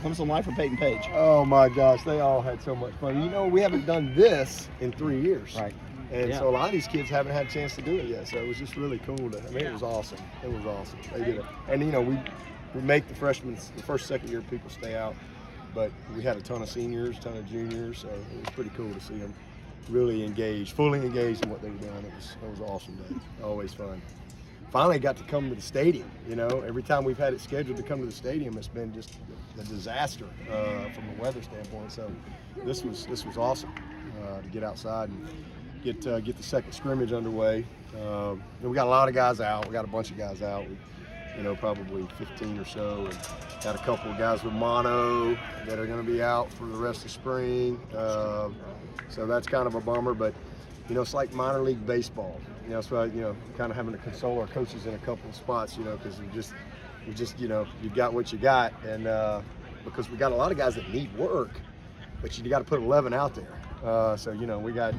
Comes to life for Peyton Page. Oh my gosh, they all had so much fun. You know, we haven't done this in 3 years. Right. And so a lot of these kids haven't had a chance to do it yet. So it was just really cool. It was awesome. It was awesome. They did it. And, you know, we make the freshmen, the first, second year people stay out. But we had a ton of seniors, a ton of juniors. So it was pretty cool to see them really engaged, fully engaged in what they were doing. It was an awesome day. Always fun. Finally got to come to the stadium. You know, every time we've had it scheduled to come to the stadium, it's been just a disaster from a weather standpoint. So this was awesome to get outside and get the second scrimmage underway. We got a lot of guys out. We got a bunch of guys out. You know, probably 15 or so. And got a couple of guys with mono that are going to be out for the rest of spring. So that's kind of a bummer, but you know, it's like minor league baseball. You know, so you know, kind of having to console our coaches in a couple of spots. You know, because we just, you know, you got what you got, and because we got a lot of guys that need work, but you got to put 11 out there. So you know, we got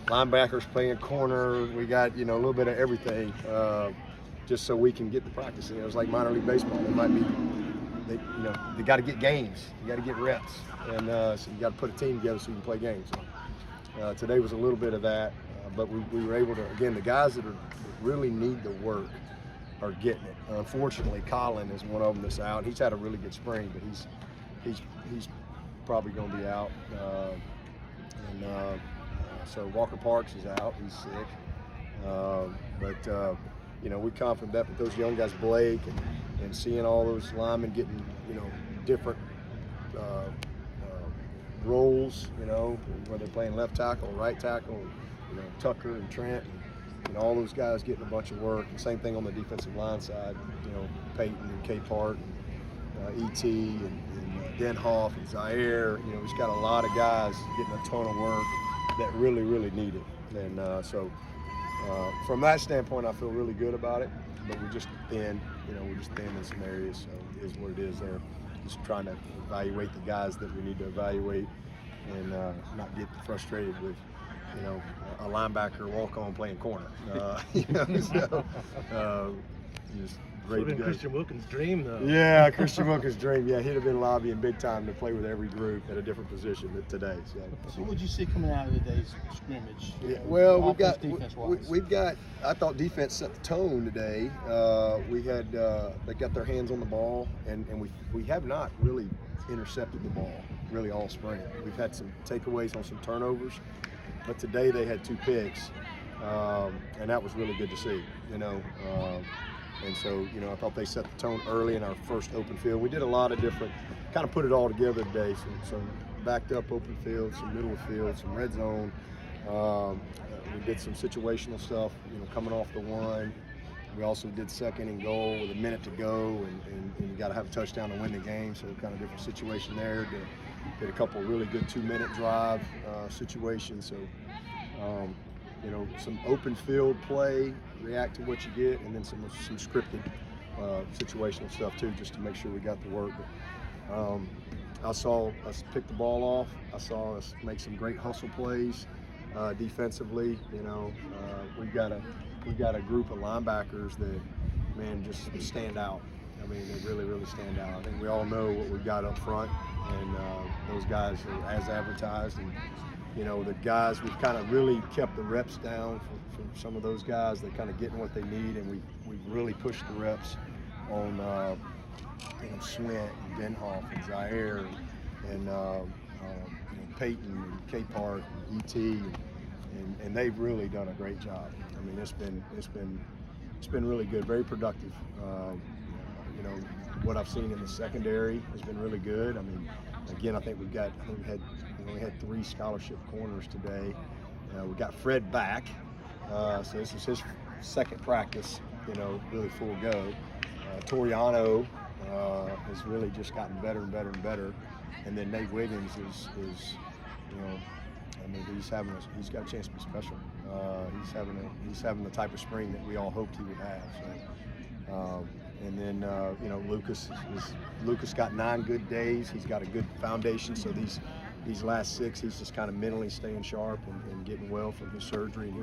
linebackers playing corner. We got, you know, a little bit of everything, just so we can get the practice. You know, it's like minor league baseball. It might be, you know, they got to get games. You got to get reps, and so you got to put a team together so you can play games. So, today was a little bit of that, but we were able to, again, the guys that really need the work are getting it. Unfortunately, Colin is one of them that's out. He's had a really good spring, but he's probably going to be out. So Walker Parks is out. He's sick. But you know, we're confident that with those young guys, Blake, and seeing all those linemen getting, you know, different roles, you know, whether they're playing left tackle, right tackle, you know, Tucker and Trent, and all those guys getting a bunch of work. And same thing on the defensive line side, you know, Peyton and K Part, and E.T. and Denhoff and Zaire. You know, he's got a lot of guys getting a ton of work that really, really need it. And so from that standpoint, I feel really good about it. But we're just thin, you know, we're just thin in some areas. So it is what it is there. Just trying to evaluate the guys that we need to evaluate, and not get frustrated with, you know, a linebacker walk on playing corner. You know, so just great. Been Christian Wilkins' dream, though. Yeah, Christian Wilkins' dream. Yeah, he'd have been lobbying big time to play with every group at a different position today. So what did you see coming out of today's scrimmage? Yeah, well, we've got. I thought defense set the tone today. We had they got their hands on the ball, and we have not really intercepted the ball really all spring. We've had some takeaways on some turnovers, but today they had 2 picks, and that was really good to see. You know. And so, you know, I thought they set the tone early in our first open field. We did a lot of different, kind of put it all together today. Some backed up open field, some middle of field, some red zone. We did some situational stuff, you know, coming off the one. We also did second and goal with a minute to go, and you got to have a touchdown to win the game. So kind of different situation there. Did a couple of really good 2-minute drive situations. So, you know, some open field play, react to what you get, and then some scripted situational stuff too, just to make sure we got the work. But, I saw us pick the ball off. I saw us make some great hustle plays defensively. You know, we've got a group of linebackers that, man, just stand out. I mean, they really, really stand out. I think we all know what we've got up front, and those guys are as advertised. And you know, the guys, we've kind of really kept the reps down for some of those guys. They're kind of getting what they need, and we've really pushed the reps on you know, Swint and Denhoff and Zaire and you know, Peyton and K Part and E.T. and they've really done a great job. I mean, it's been really good, very productive. You know, what I've seen in the secondary has been really good. I mean, again, I think we had 3 scholarship corners today. We got Fred back, so this is his second practice, you know, really full go. Toriano has really just gotten better and better and better, and then Nate Wiggins is you know, I mean, he's got a chance to be special. He's having the type of spring that we all hoped he would have. So, and then you know, Lucas got 9 good days. He's got a good foundation. So these last 6, he's just kind of mentally staying sharp and getting well from his surgery, and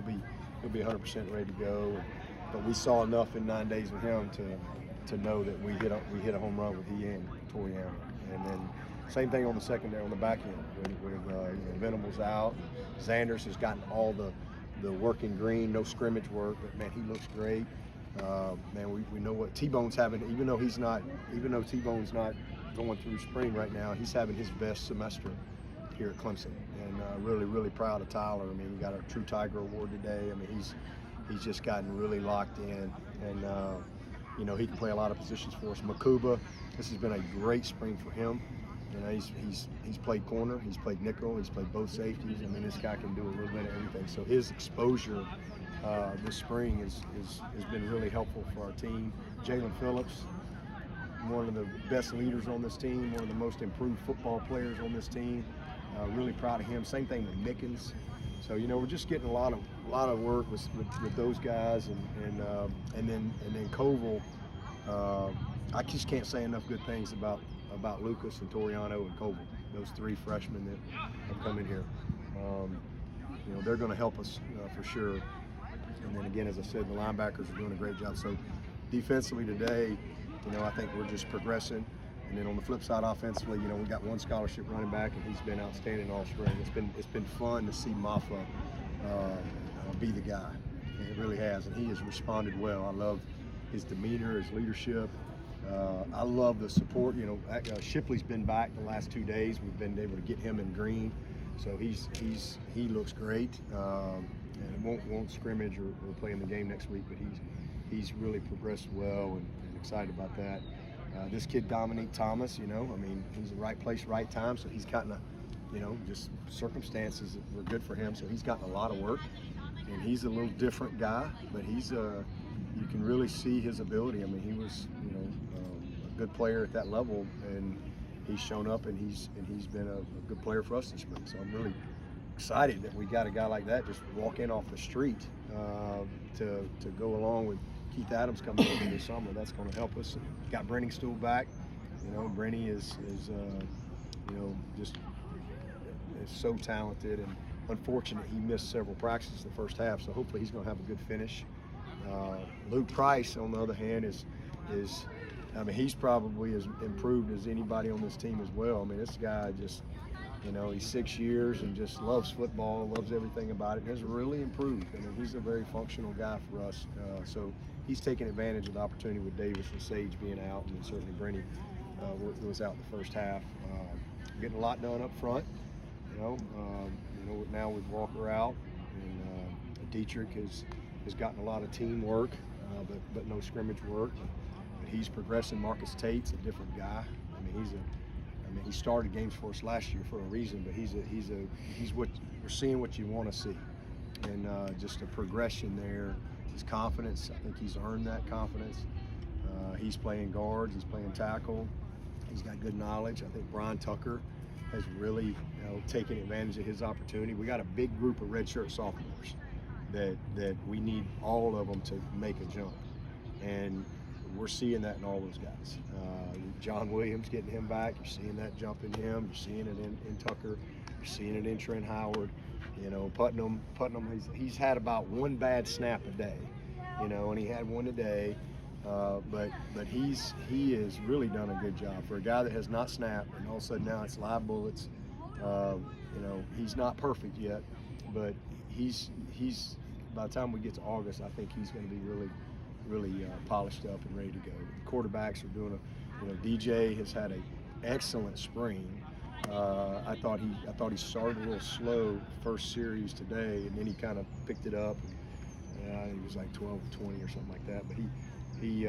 he'll be 100% ready to go. But we saw enough in 9 days with him to know that we hit a home run with he and Toriano. And then Same thing on the secondary, on the back end. With Venable's out. Xanders has gotten all the work in green, no scrimmage work, but man, he looks great. Man, we know what T-Bone's having, even though T-Bone's not going through spring right now, he's having his best semester here at Clemson. And really, really proud of Tyler. I mean, he got a True Tiger Award today. I mean, he's just gotten really locked in, and you know, he can play a lot of positions for us. Makuba, this has been a great spring for him. You know, he's played corner, he's played nickel, he's played both safeties. I mean, this guy can do a little bit of everything. So his exposure this spring has been really helpful for our team. Jalen Phillips, one of the best leaders on this team, one of the most improved football players on this team. Really proud of him. Same thing with Mickens. So you know, we're just getting a lot of work with those guys, and then Koval. I just can't say enough good things about Lucas and Toriano and Koval. Those three freshmen that have come in here. You know, they're going to help us for sure. And then again, as I said, the linebackers are doing a great job. So defensively today, you know, I think we're just progressing. And then on the flip side, offensively, you know, we got one scholarship running back, and he's been outstanding all spring. It's been fun to see Maffa be the guy. And it really has, and he has responded well. I love his demeanor, his leadership. I love the support. You know, Shipley's been back the last 2 days. We've been able to get him in green, so he looks great. And won't scrimmage or play in the game next week, but he's really progressed well, and excited about that. This kid Dominique Thomas, you know, I mean, he's in the right place, right time, so he's gotten you know, just circumstances that were good for him, so he's gotten a lot of work, and he's a little different guy, but he's you can really see his ability. I mean, he was, you know, a good player at that level, and he's shown up, and he's been a good player for us this spring. So I'm really excited that we got a guy like that just walk in off the street to go along with Keith Adams coming over this summer. That's going to help us. Got Brenningstool back. You know, Brenny is you know, just is so talented, and unfortunate he missed several practices the first half. So hopefully he's going to have a good finish. Luke Price, on the other hand, is I mean, he's probably as improved as anybody on this team as well. I mean, this guy just, you know, he's 6 years and just loves football, loves everything about it, has really improved. I mean, he's a very functional guy for us. So he's taking advantage of the opportunity with Davis and Sage being out, and then certainly Brenny was out the first half. Getting a lot done up front, you know. Now with Walker out, and Dietrich has gotten a lot of teamwork, but no scrimmage work. But he's progressing. Marcus Tate's a different guy. I mean, he started games for us last year for a reason, but he's what we're seeing, what you want to see, and just a progression there. His confidence, I think he's earned that confidence. He's playing guards, he's playing tackle, he's got good knowledge. I think Brian Tucker has really, you know, taken advantage of his opportunity. We got a big group of redshirt sophomores that we need all of them to make a jump, and we're seeing that in all those guys. John Williams, getting him back, you're seeing that jump in him, you're seeing it in Tucker, you're seeing it in Trent Howard. You know, Putnam, he's had about one bad snap a day, you know, and he had one today. But he has really done a good job for a guy that has not snapped, and all of a sudden now it's live bullets. You know, he's not perfect yet, but he's by the time we get to August, I think he's going to be really polished up and ready to go. The quarterbacks are doing DJ has had an excellent spring. I thought he started a little slow first series today, and then he kind of picked it up. He was like 12-20 or something like that. But he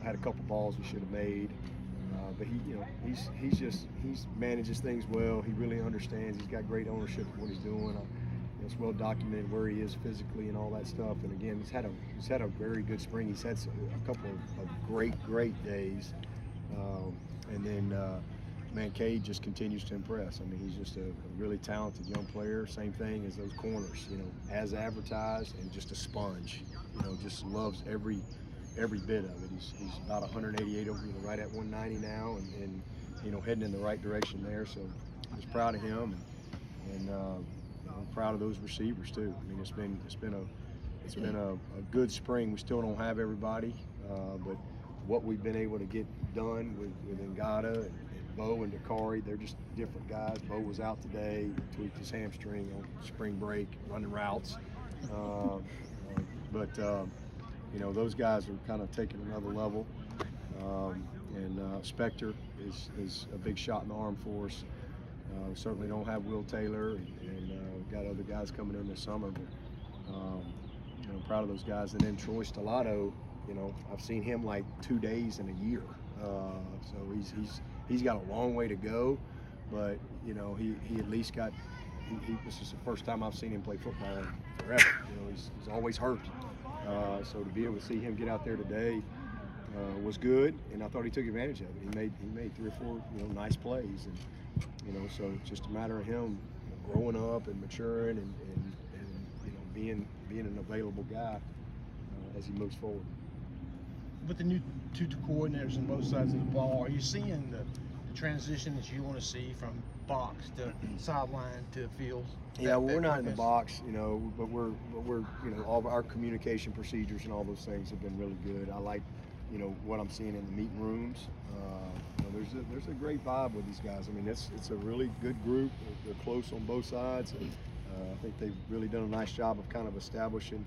had a couple balls we should have made. But he manages things well. He really understands. He's got great ownership of what he's doing. It's well documented where he is physically and all that stuff. And again, he's had a very good spring. He's had a couple of great days. And then Cade just continues to impress. I mean, he's just a really talented young player. Same thing as those corners, you know, as advertised, and just a sponge. You know, just loves every bit of it. He's about 188 over, right at 190 now, and you know, heading in the right direction there. So I was proud of him, and I'm proud of those receivers too. I mean, it's been a good spring. We still don't have everybody, but what we've been able to get done with Ngata and Bo and Dakari, they're just different guys. Bo was out today, tweaked his hamstring on spring break, running routes. But you know, those guys are kind of taking another level. And Spector is a big shot in the arm for us. We certainly don't have Will Taylor, and we've got other guys coming in this summer. But you know, I'm proud of those guys. And then Troy Stellato, you know, I've seen him like 2 days in a year. So he's got a long way to go, but you know, he at least got. This is the first time I've seen him play football in forever. You know, he's always hurt. So to be able to see him get out there today was good, and I thought he took advantage of it. He made 3 or 4 nice plays, and you know, so it's just a matter of him growing up and maturing and being an available guy as he moves forward. With the new two coordinators on both sides of the ball, are you seeing the transition that you want to see from box to sideline to field? Yeah, well, we're not in the box, but we're all of our communication procedures and all those things have been really good. I like, what I'm seeing in the meeting rooms. There's a great vibe with these guys. I mean, it's a really good group. They're close on both sides, and I think they've really done a nice job of kind of establishing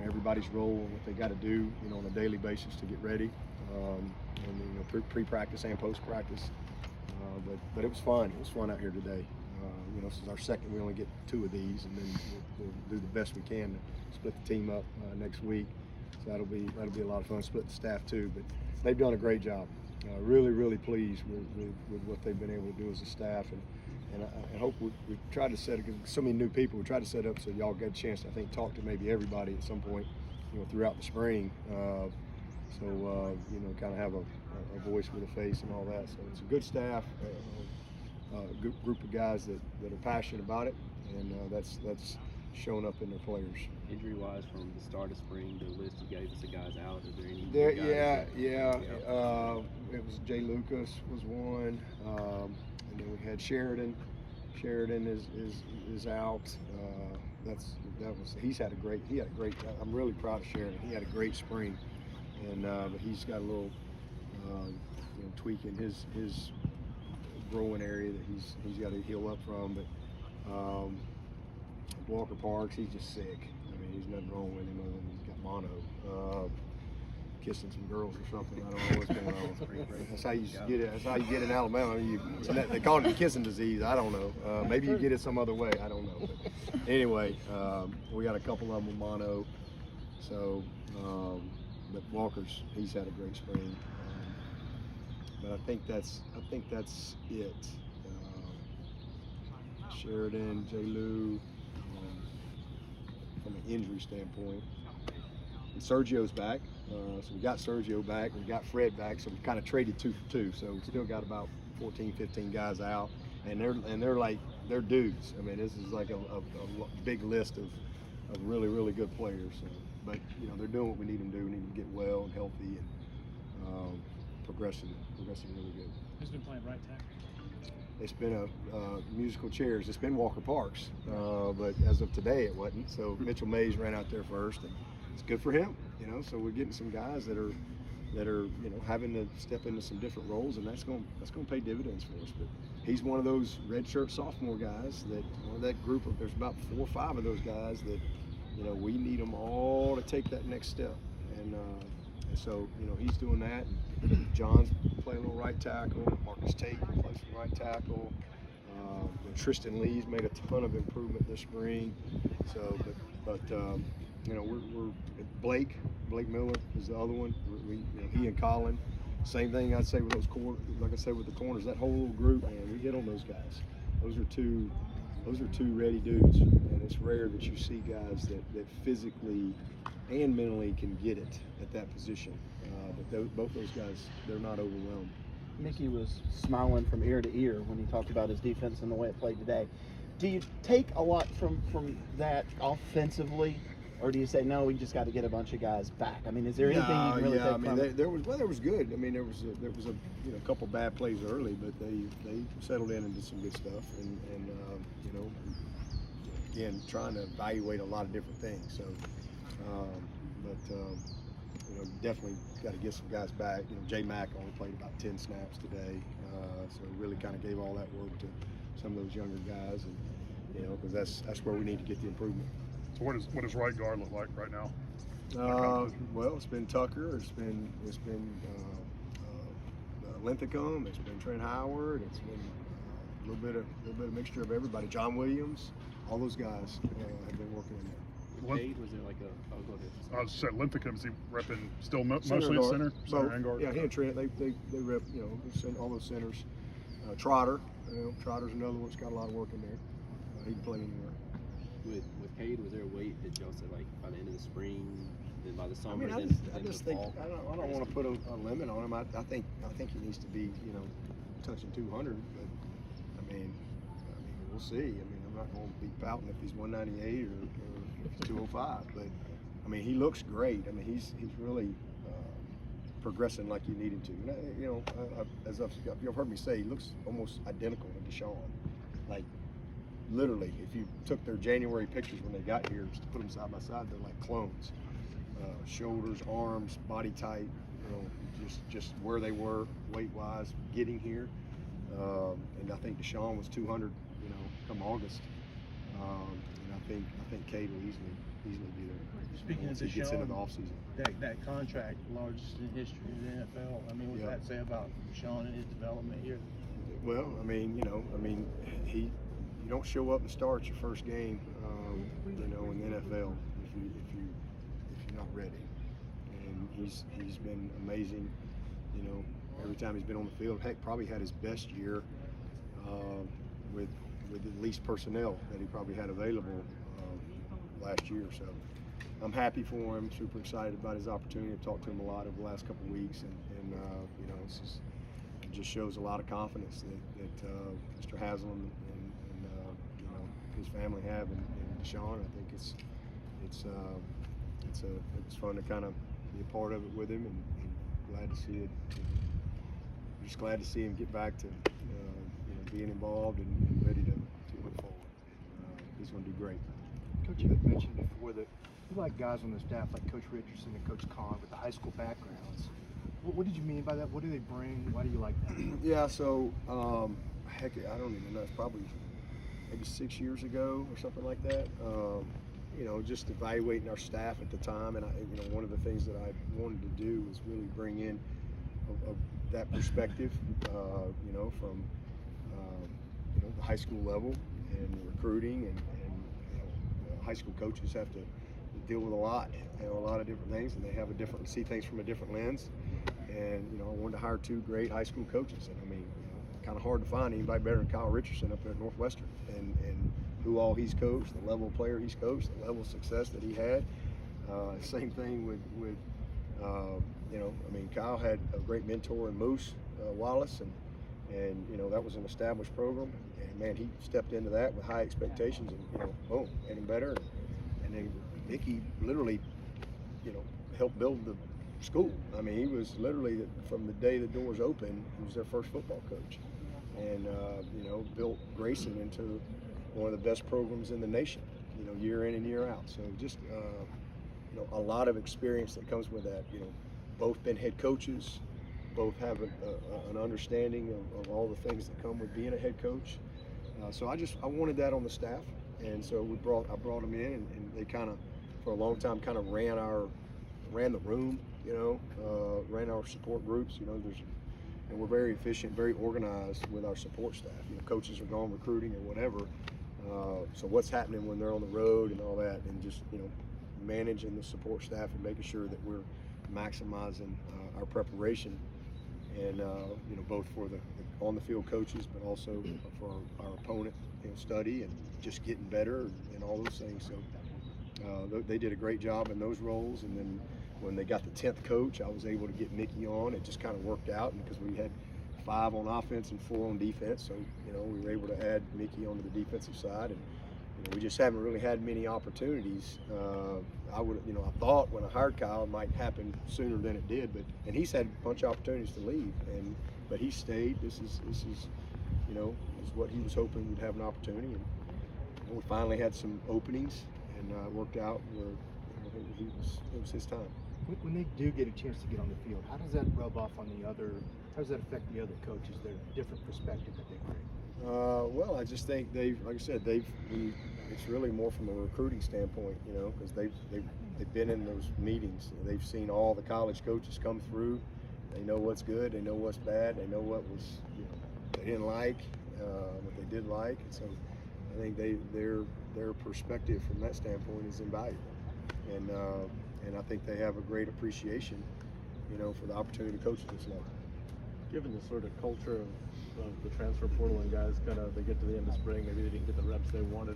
everybody's role and what they got to do, on a daily basis to get ready, and pre-practice and post-practice. But it was fun. It was fun out here today. This is our second. We only get 2 of these, and then we'll do the best we can to split the team up next week. So that'll be a lot of fun. Split the staff too, but they've done a great job. Really pleased with what they've been able to do as a staff, and I hope we've tried to set it, because so many new people. We tried to set up so y'all get a chance to, I think, talk to maybe everybody at some point, throughout the spring. So kind of have a voice with a face and all that. So it's a good staff, a good group of guys that are passionate about it, and that's showing up in their players. Injury-wise, from the start of spring, the list you gave us of guys out, is there any guys it was Jay Lucas was one, and then we had Sheridan. Sheridan is out. He had a great. I'm really proud of Sheridan. He had a great spring, and but he's got a little tweak in his growing area that he's got to heal up from. But Walker Parks, he's just sick. I mean, there's nothing wrong with him other than he's got mono. Kissing some girls or something. I don't know what's going on. That's how you get it. That's how you get it in Alabama. They call it the kissing disease. I don't know. Maybe you get it some other way. I don't know. But anyway, we got a couple of them with mono. So, but Walker's, he's had a great spring. But I think that's it. Sheridan, J. Lou, from an injury standpoint. And Sergio's back, so we got Sergio back, we got Fred back, so we kind of traded 2 for 2. So we still got about 14, 15 guys out, and they're dudes. I mean, this is like a big list of really good players. So, but they're doing what we need them to do. We need them to get well and healthy and progressing really good. Who's been playing right tackle? It's been musical chairs. It's been Walker Parks, but as of today, it wasn't. So Mitchell Mays ran out there first, and it's good for him. So we're getting some guys that are having to step into some different roles, and that's going to pay dividends for us. But he's one of those redshirt sophomore guys that group of, there's about 4 or 5 of those guys that we need them all to take that next step, and so he's doing that. John's playing a little right tackle. Marcus Tate plays some right tackle. Tristan Lee's made a ton of improvement this spring. So, but we're Blake Miller is the other one. He and Colin. Same thing I'd say with those corners. Like I said with the corners, that whole little group, man, we hit on those guys. Those are two ready dudes, and it's rare that you see guys that physically and mentally can get it at that position. But both those guys, they're not overwhelmed. Mickey was smiling from ear to ear when he talked about his defense and the way it played today. Do you take a lot from that offensively, or do you say no, we just got to get a bunch of guys back? I mean, is there anything you can really take from it? There was good. I mean, there was a couple bad plays early, but they settled in and did some good stuff, and again, trying to evaluate a lot of different things. So, definitely got to get some guys back. J Mac only played about 10 snaps today. So he really kind of gave all that work to some of those younger guys, and because that's where we need to get the improvement. So what does right guard look like right now? Well, it's been Tucker, it's been Linthicum, it's been Trent Howard, it's been a little bit of mixture of everybody. John Williams, all those guys have been working in there. Cade, was there like a? Oh, go ahead. I was saying Linthicum, is he repping still mostly guard. center and guard? Yeah, he and Trent, they rep, all those centers. Trotter, Trotter's another one that's got a lot of work in there. He can play anywhere. With Cade, was there a weight that y'all said like by the end of the spring, then by the summer, I just think fall? I don't want to put a limit on him. I think he needs to be touching 200, but I mean we'll see. I mean I'm not going to be pouting if he's 198 or if he's 205, but I mean he looks great. I mean he's really progressing like you need him to. As you've heard me say, he looks almost identical to Deshaun. Like literally, if you took their January pictures when they got here, just to put them side by side, they're like clones. Shoulders, arms, body type, just where they were weight-wise getting here. And I think Deshaun was 200, come August. And I think Cade will easily be there. Speaking once of he gets into the Deshaun, offseason. that contract, largest in history of the NFL. I mean, what does that say about Deshaun and his development here? Well, you don't show up and start your first game, in the NFL if you're not ready. And he's been amazing. Every time he's been on the field, heck, probably had his best year with the least personnel that he probably had available last year. So I'm happy for him. Super excited about his opportunity. I've talked to him a lot over the last couple of weeks, and it just shows a lot of confidence that Mr. Haslam and his family have in Deshaun. I think it's fun to kind of be a part of it with him, and glad to see it. Just glad to see him get back to being involved and ready to move forward. He's going to do great. Coach, you had mentioned before that you like guys on the staff like Coach Richardson and Coach Kahn with the high school backgrounds. What did you mean by that? What do they bring? Why do you like that? Yeah, so heck, I don't even know. It's probably maybe 6 years ago or something like that. Just evaluating our staff at the time, and one of the things that I wanted to do was really bring in that perspective, from the high school level and recruiting, and high school coaches have to deal with a lot of different things, and they have see things from a different lens. And I wanted to hire two great high school coaches, and kind of hard to find anybody better than Kyle Richardson up there at Northwestern, and who all he's coached, the level of player he's coached, the level of success that he had. Same thing with Kyle had a great mentor in Moose Wallace, and that was an established program, and man, he stepped into that with high expectations, and boom, made him better. And then Mickey literally, helped build the school. I mean, he was literally, from the day the doors opened, he was their first football coach, and built Grayson into one of the best programs in the nation, year in and year out. So just a lot of experience that comes with that. Both been head coaches, both have an understanding of all the things that come with being a head coach. So I wanted that on the staff, and so I brought them in, and they kind of, for a long time, kind of ran the room, ran our support groups. And we're very efficient, very organized with our support staff. Coaches are gone recruiting or whatever. So what's happening when they're on the road and all that, and just managing the support staff and making sure that we're maximizing our preparation, and both for the on the field coaches, but also for our opponent, study and just getting better and all those things. So they did a great job in those roles, and then when they got the 10th coach, I was able to get Mickey on. It just kind of worked out, and because we had 5 on offense and 4 on defense, so we were able to add Mickey onto the defensive side, and we just haven't really had many opportunities. I thought when I hired Kyle it might happen sooner than it did, and he's had a bunch of opportunities to leave, but he stayed. This is what he was hoping would have an opportunity, and we finally had some openings, and it worked out where it was his time. When they do get a chance to get on the field, how does that rub off on the other? How does that affect the other coaches? Their different perspective that they bring. Well, I just think like I said, it's really more from a recruiting standpoint, you know, because they've been in those meetings. They've seen all the college coaches come through. They know what's good. They know what's bad. They know what was, you know, they didn't like, what they did like. And so I think their perspective from that standpoint is invaluable. And I think they have a great appreciation, you know, for the opportunity to coach at this level. Given the sort of culture of the transfer portal and guys they get to the end of spring, maybe they didn't get the reps they wanted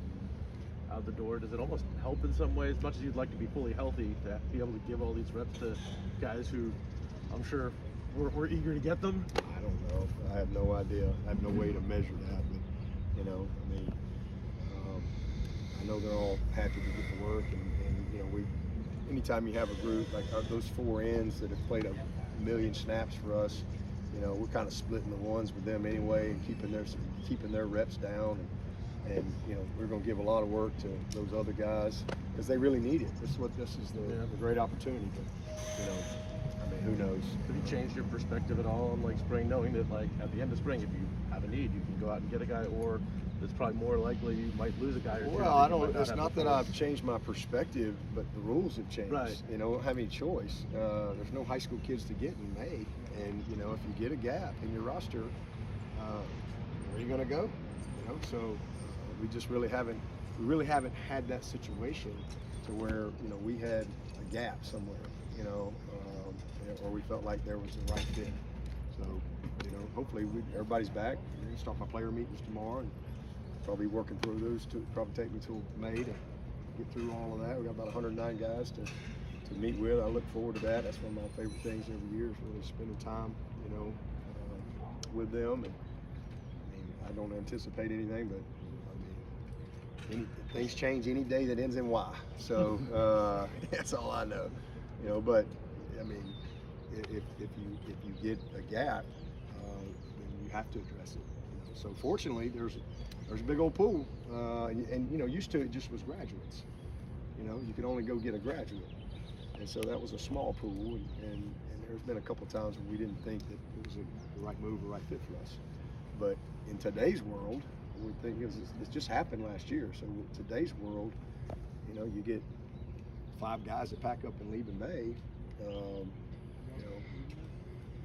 out the door, does it almost help in some ways, much as you'd like to be fully healthy, to be able to give all these reps to guys who I'm sure were eager to get them? I don't know. I have no idea. I have no way to measure that. But, you know, I mean, I know they're all happy to get to work. And you know, anytime you have a group, like those 4 ends that have played a million snaps for us, you know, we're kind of splitting the ones with them anyway and keeping their reps down. And you know, we're going to give a lot of work to those other guys because they really need it. This is the great opportunity. But, you know, I mean, who knows? Have you changed your perspective at all on like spring, knowing that like at the end of spring, if you have a need, you can go out and get a guy, or it's probably more likely you might lose a guy or two? Well, I don't. It's not that I've changed my perspective, but the rules have changed. Right. You know, we don't have any choice. There's no high school kids to get in May, and you know, if you get a gap in your roster, where are you going to go? You know, so we just really haven't had that situation to where, you know, we had a gap somewhere, you know, or we felt like there was the right fit. So, you know, hopefully everybody's back. We're going to start my player meetings tomorrow and probably working through those. Probably take me till May to get through all of that. We got about 109 guys to meet with. I look forward to that. That's one of my favorite things every year is really spending time, you know, with them. And I mean, I don't anticipate anything, but things change any day that ends in Y. So that's all I know, you know. But I mean, if you get a gap, then you have to address it. You know? So fortunately, there's a big old pool, and you know, used to it just was graduates. You know, you could only go get a graduate, and so that was a small pool. And there's been a couple of times when we didn't think that it was the right move or right fit for us. But in today's world, we think it just happened last year. So in today's world, you know, you get 5 guys that pack up and leave in May. You know,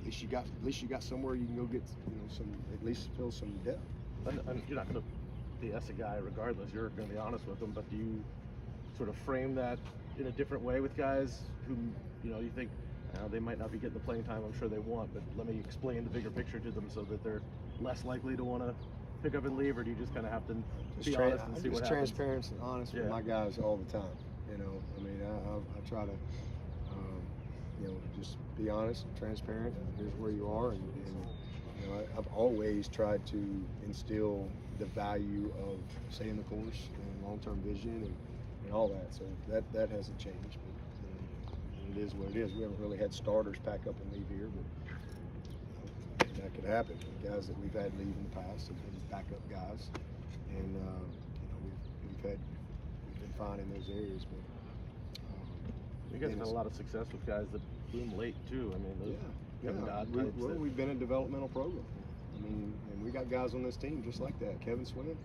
at least you got somewhere you can go get, you know, at least fill some depth. And you're not going to BS a guy regardless. You're going to be honest with them. But do you sort of frame that in a different way with guys who, you know, you think they might not be getting the playing time I'm sure they want, but let me explain the bigger picture to them so that they're less likely to want to pick up and leave? Or do you just kind of have to be honest and see what happens? Just transparent and honest with my guys all the time. You know, I mean, I try to, you know, just be honest and transparent. And here's where you are, and you know, I've always tried to instill the value of staying the course and long-term vision and all that. So that hasn't changed. But you know, it is what it is. We haven't really had starters pack up and leave here, but that could happen. The guys that we've had leave in the past have been backup guys, and you know, we've been fine in those areas. But you guys have had a lot of success with guys that bloom late too. I mean, we've been a developmental program. I mean, and we got guys on this team just like that. Kevin Swinney,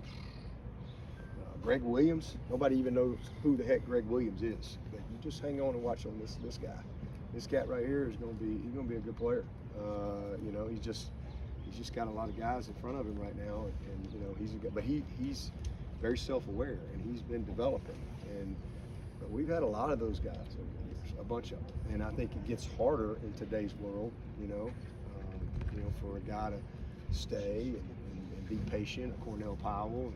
Greg Williams. Nobody even knows who the heck Greg Williams is, but you just hang on and watch on this guy. This cat right here he's going to be a good player. You know, he's just got a lot of guys in front of him right now, and you know, he's a good, but he's very self-aware, and he's been developing. But we've had a lot of those guys over the years, a bunch of them, and I think it gets harder in today's world. You know, for a guy to stay and be patient, Cornell Powell,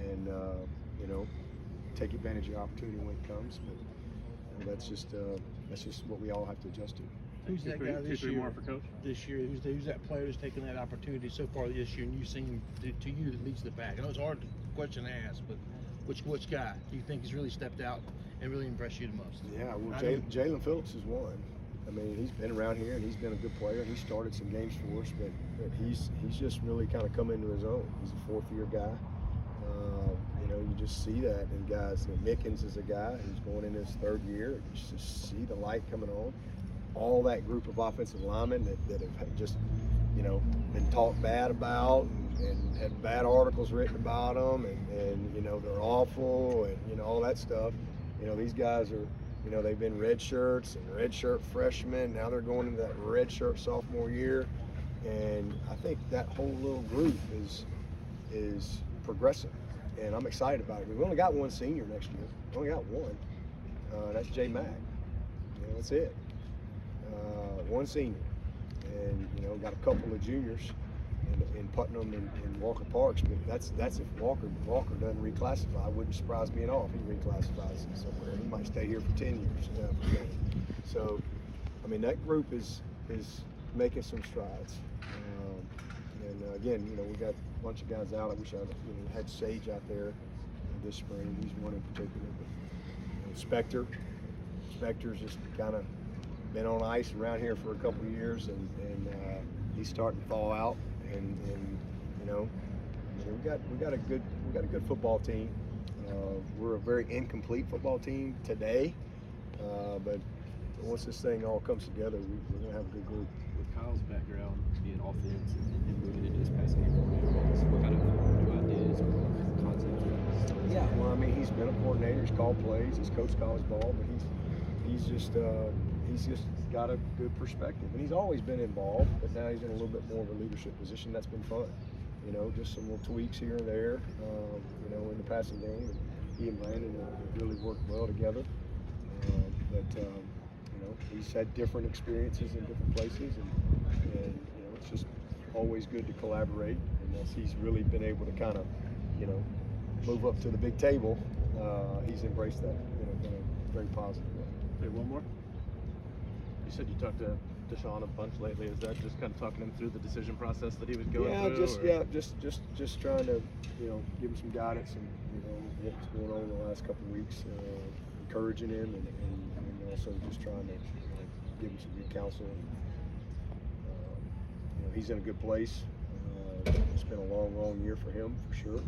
and you know, take advantage of the opportunity when it comes. But you know, that's just what we all have to adjust to. Who's that guy this year? More for coach. This year, who's that player who's taken that opportunity so far this year, and you've seen to you that leads the pack? I know it's a hard question to ask, but which guy do you think has really stepped out and really impressed you the most? Yeah, well, Jalen Phillips is one. I mean, he's been around here and he's been a good player. He started some games for us, but he's just really kind of come into his own. He's a 4th-year guy. You know, you just see that in guys. You know, Mickens is a guy who's going in his 3rd year. You just see the light coming on. All that group of offensive linemen that have just, you know, been talked bad about and had bad articles written about them, and you know, they're awful, and you know, all that stuff. You know, these guys are, you know, they've been red shirts and red shirt freshmen. Now they're going into that red shirt sophomore year, and I think that whole little group is progressing, and I'm excited about it. We only got one senior next year. We only got one. That's J Mac. You know, that's it. One senior, and you know, got a couple of juniors in Putnam and Walker Parks, but that's if Walker doesn't reclassify. It wouldn't surprise me at all if he reclassifies somewhere. He might stay here for 10 years. So, I mean, that group is making some strides. And again, you know, we got a bunch of guys out. I wish I had Sage out there this spring. He's one in particular. But you know, Spector's just kind of been on ice around here for a couple of years, and he's starting to thaw out. And you know, we got a good football team. We're a very incomplete football team today, but once this thing all comes together, we're gonna have a good group. With Kyle's background being offense and moving into this passing game program, what kind of new ideas or concepts? Yeah, well, I mean, he's been a coordinator. He's called plays. He's coached college ball, but he's just got a good perspective, and he's always been involved. But now he's in a little bit more of a leadership position. That's been fun. You know, just some little tweaks here and there. You know, in the passing game, and he and Brandon have really worked well together. You know, he's had different experiences in different places, and you know, it's just always good to collaborate. And as he's really been able to kind of, you know, move up to the big table, he's embraced that, you know, in a very positive way. Okay, one more. You said you talked to Deshaun a bunch lately. Is that just kind of talking him through the decision process that he was going through? Just trying to, you know, give him some guidance and, you know, what's going on in the last couple of weeks, encouraging him and also just trying to, you know, give him some good counsel. And, you know, he's in a good place. It's been a long year for him for sure,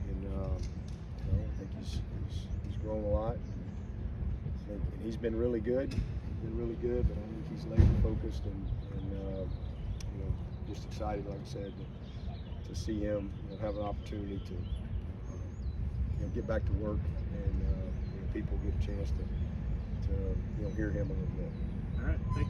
and you know, I think he's grown a lot. And he's been really good. But I think he's laser focused and you know, just excited, like I said, to see him, you know, have an opportunity to, you know, get back to work, and you know, people get a chance to you know, hear him a little bit. All right, thank you.